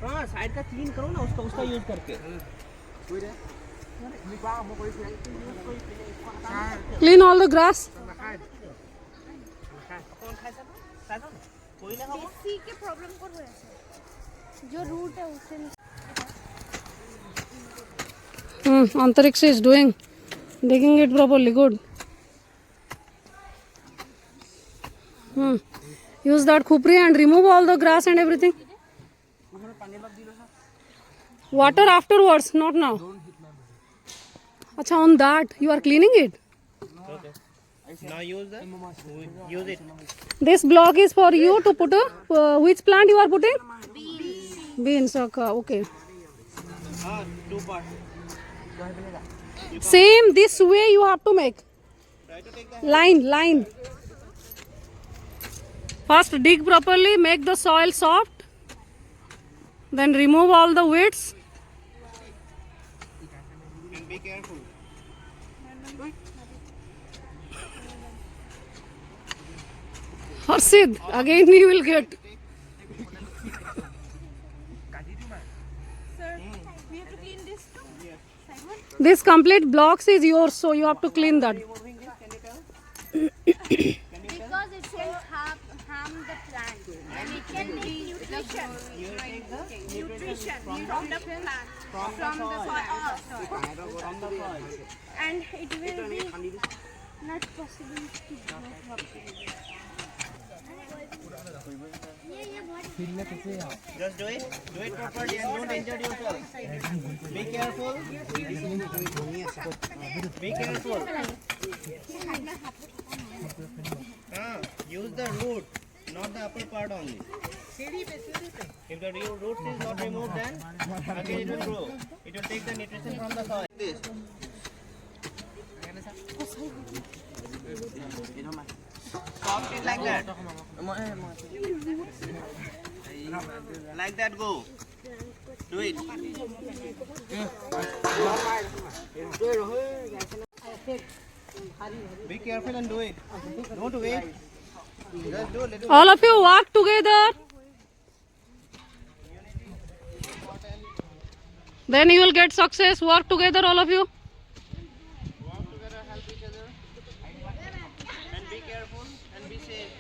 हाँ साइड का क्लीन करो ना उसका यूज करके Clean all the grass. देसी के प्रॉब्लम कर रहे हैं जो रूट है उससे Antariksh is doing, digging it properly. Good. Use that khupri and remove all the grass and everything. Water afterwards, not now. Acha, on that you are cleaning it. Okay. Now use it. This block is for you to put which plant you are putting? Beans. Okay. 2 parts. Same this way you have to make. Line. First dig properly, make the soil soft. Then remove all the weeds. And be careful. Harshid, again you will get. Sir, we have to clean this too. Yes. This complete blocks is yours, so you have to clean that. Because it can harm the plant and it can need nutrition. Nutrition from the plant, from the soil. And it will be not possible to grow properly. Just do it properly and don't injure yourself. Be careful. Use the root, not the upper part only. If the root is not removed, then again it will grow. It will take the nutrition from the soil. Soft it like that. Like that, go. Do it. Be careful and do it. Don't wait. Just do a little. All of you work together. Then you will get success. Work together, all of you. Walk together, help each other. And be careful and be safe.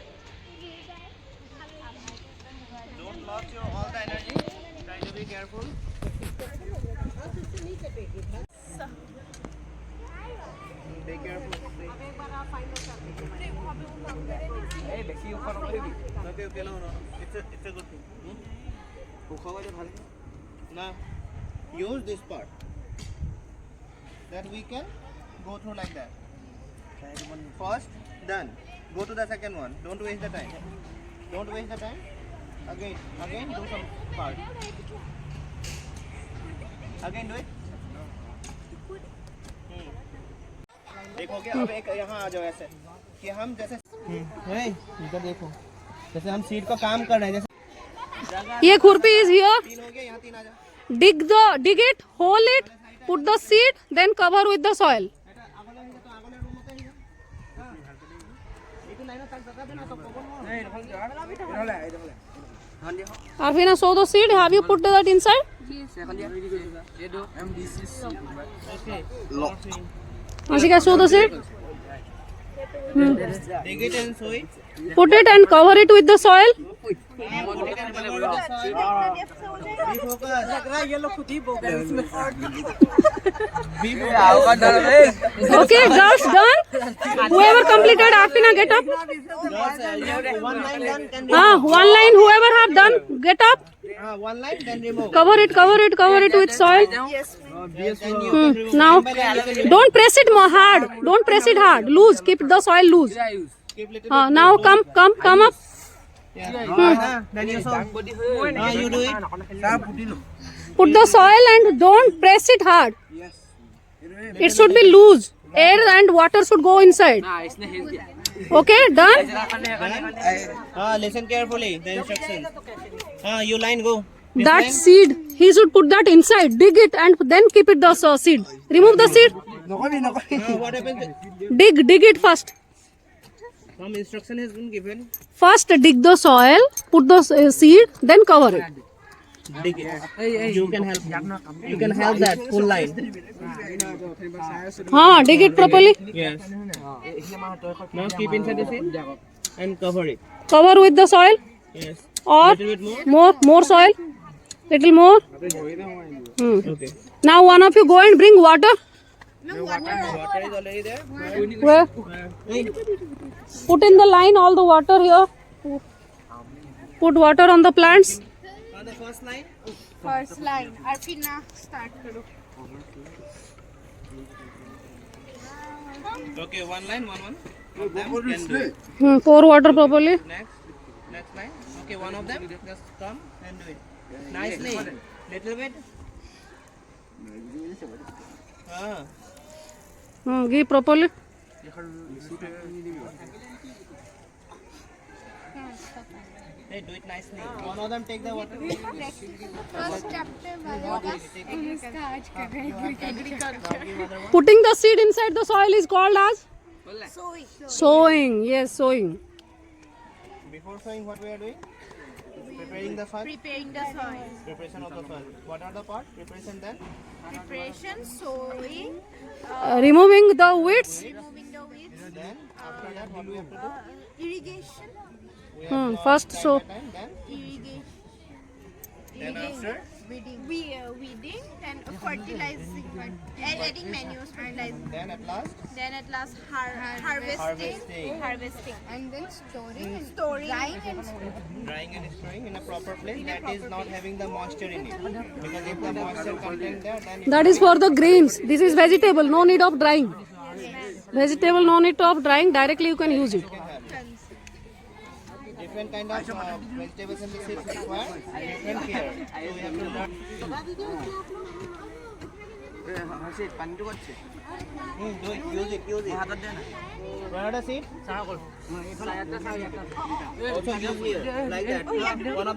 Don't lose all the energy. Try to be careful. Be careful. Okay, no. It's a good thing. Now, use this part. That we can go through like that. First, done. Go to the second one. Don't waste the time. Again, do some part. Again, do it. देखोगे अब एक यहाँ आ जाओ ऐसे कि हम जैसे इधर देखो जैसे हम सीड का काम कर रहे हैं जैसे ये खुरपी is here. 3 हो गया यहाँ 3 आ जाओ Dig it, hole it, put the seed, then cover with the soil. Arfina, sow the seed. Have you put that inside? Ashika, sow the seed. Dig it and sow it. Put it and cover it with the soil. Okay, girls, done. Whoever completed, Arfina, get up. One line, whoever have done, get up. One line, then remove. Cover it with soil. Now, don't press it more hard. Don't press it hard. Loose. Keep the soil loose. Now come up. Then you sow. You do it. Put the soil and don't press it hard. It should be loose. Air and water should go inside. Okay, done. Listen carefully. The instructions. You line go. That seed, he should put that inside. Dig it and then keep it the seed. Remove the seed. What happens? Dig it first. Some instruction has been given. First dig the soil, put the seed, then cover it. Dig it. You can help. You can help that full line. Dig it properly. Yes. Now keep inside the seed and cover it. Cover with the soil. Yes. Or Little bit more. more soil. Little more. Okay. Now one of you go and bring water. Water is already there. Where? Put in the line all the water here. Put water on the plants. On the first line. First line. Arpina, start karo. Okay, one line, one. Of them can do it. Pour water properly. Next line. Okay, one of them just come and do it. Nicely. Little bit. Give properly. Hey, do it nicely. One of them take the water. First chapter agriculture. Putting the seed inside the soil is called as Sowing. sowing. Yes, sowing. Before sowing, what we are doing? Preparing the soil. Preparing the soil. Preparation of the soil. What are the parts? Preparation then? Preparation, sowing, Removing the weeds. removing the weeds, Then after that, what do we have to do? irrigation, We have to First plant sow. the time, then irrigation, Then after? weeding, then fertilizing, adding manures, fertilizing. Then at last, Then at last harvesting, And then storing and storing, drying and storing. drying and storing in a proper place that is not having the moisture in it. Because if the moisture content there, then it That is for the grains. This is vegetable. No need of drying. Vegetable, no need of drying. Directly you can use it. different kind of vegetables and the seeds require different care. So we have to learn. Do it, use it. Where are the seeds? Also use here, like that. One of them.